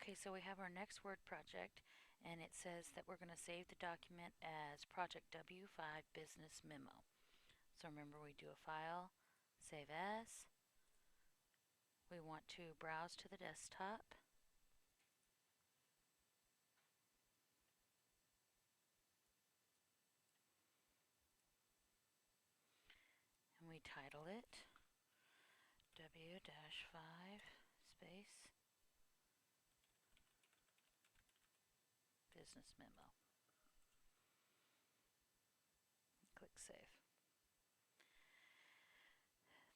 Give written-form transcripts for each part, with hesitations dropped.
Okay, so we have our next Word project, and it says that we're going to save the document as Project W-5 Business Memo. So remember, we do a file, save as. We want to browse to the desktop. And we title it W-5 space Business Memo. Click Save.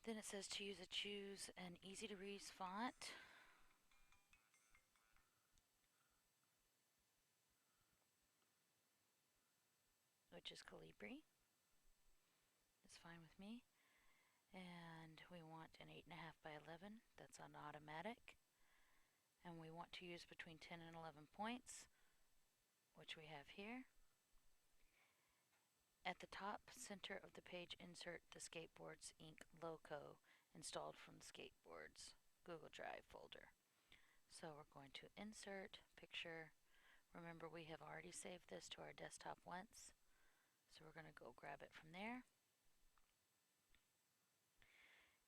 Then it says to choose an easy to read font. Which is Calibri. It's fine with me. And we want an 8.5 by 11. That's on automatic. And we want to use between 10 and 11 points, which we have here. At the top center of the page, insert the Skateboards Inc. logo installed from the Skateboards Google Drive folder. So we're going to insert picture. Remember, we have already saved this to our desktop once, so we're going to go grab it from there.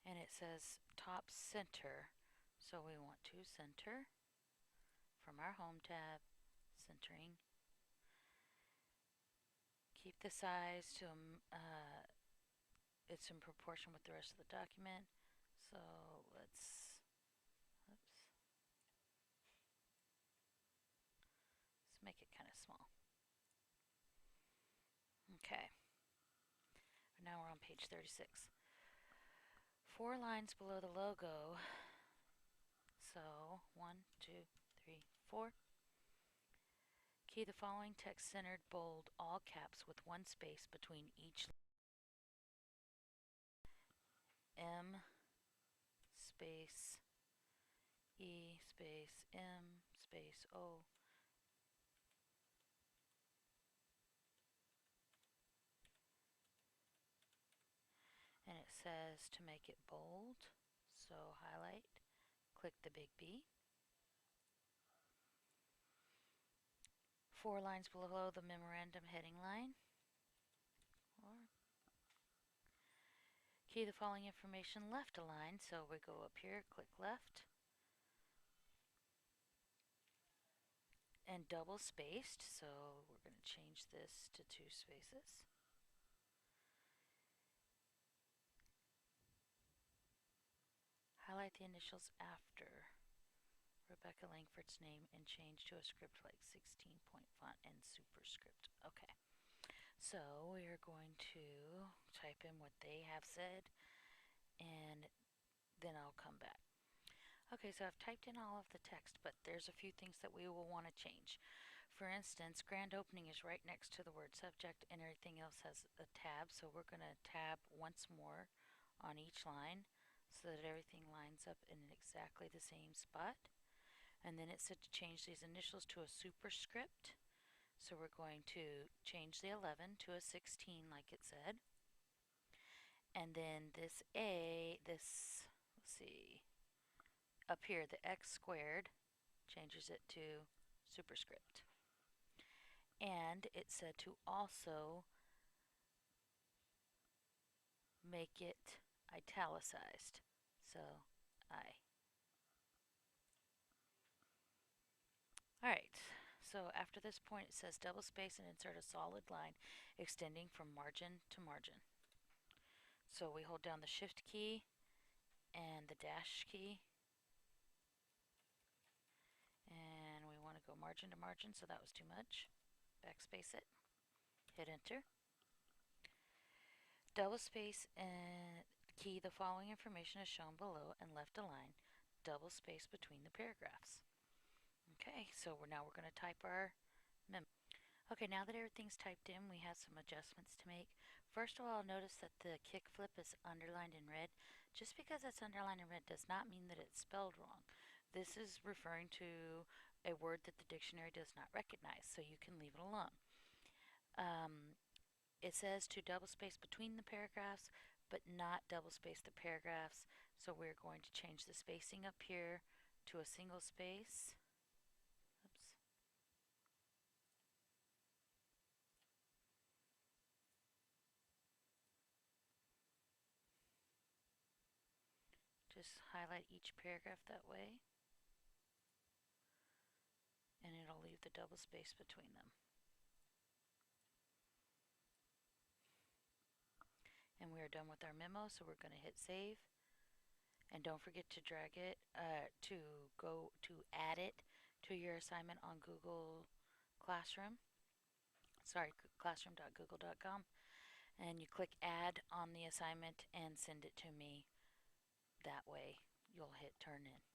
And it says top center, so we want to center from our home tab, centering. Keep the size to it's in proportion with the rest of the document. So let's make it kind of small. Okay. Now we're on page 36. 4 lines below the logo. So 1, 2, 3, 4. Key the following text centered, bold, all caps with 1 space between each M space E space M space O. And it says to make it bold, so highlight, click the big B. 4 lines below the memorandum heading line. Key the following information left align, so we go up here, click left. And double spaced, so we're going to change this to 2 spaces. Highlight the initials after Rebecca Langford's name and change to a script like 16-point font and superscript. Okay, so we are going to type in what they have said, and then I'll come back. Okay, so I've typed in all of the text, but there's a few things that we will want to change. For instance, grand opening is right next to the word subject, and everything else has a tab, so we're going to tab once more on each line so that everything lines up in exactly the same spot. And then it said to change these initials to a superscript, so we're going to change the 11 to a 16 like it said. And then this A, let's see, up here, the X squared, changes it to superscript. And it said to also make it italicized, so I. Alright, so after this point it says double space and insert a solid line extending from margin to margin. So we hold down the shift key and the dash key, and we want to go margin to margin, so that was too much. Backspace it, hit enter. Double space and key the following information as shown below and left align, double space between the paragraphs. Okay, so now we're going to type our memo. Okay, now that everything's typed in, we have some adjustments to make. First of all, notice that the kick flip is underlined in red. Just because it's underlined in red does not mean that it's spelled wrong. This is referring to a word that the dictionary does not recognize, so you can leave it alone. It says to double space between the paragraphs, but not double space the paragraphs, so we're going to change the spacing up here to a single space. just highlight each paragraph that way, and it'll leave the double space between them. And we are done with our memo, so we're going to hit save. And don't forget to drag it to add it to your assignment on Google Classroom. Sorry, classroom.google.com. And you click add on the assignment and send it to me. That way you'll hit turn in.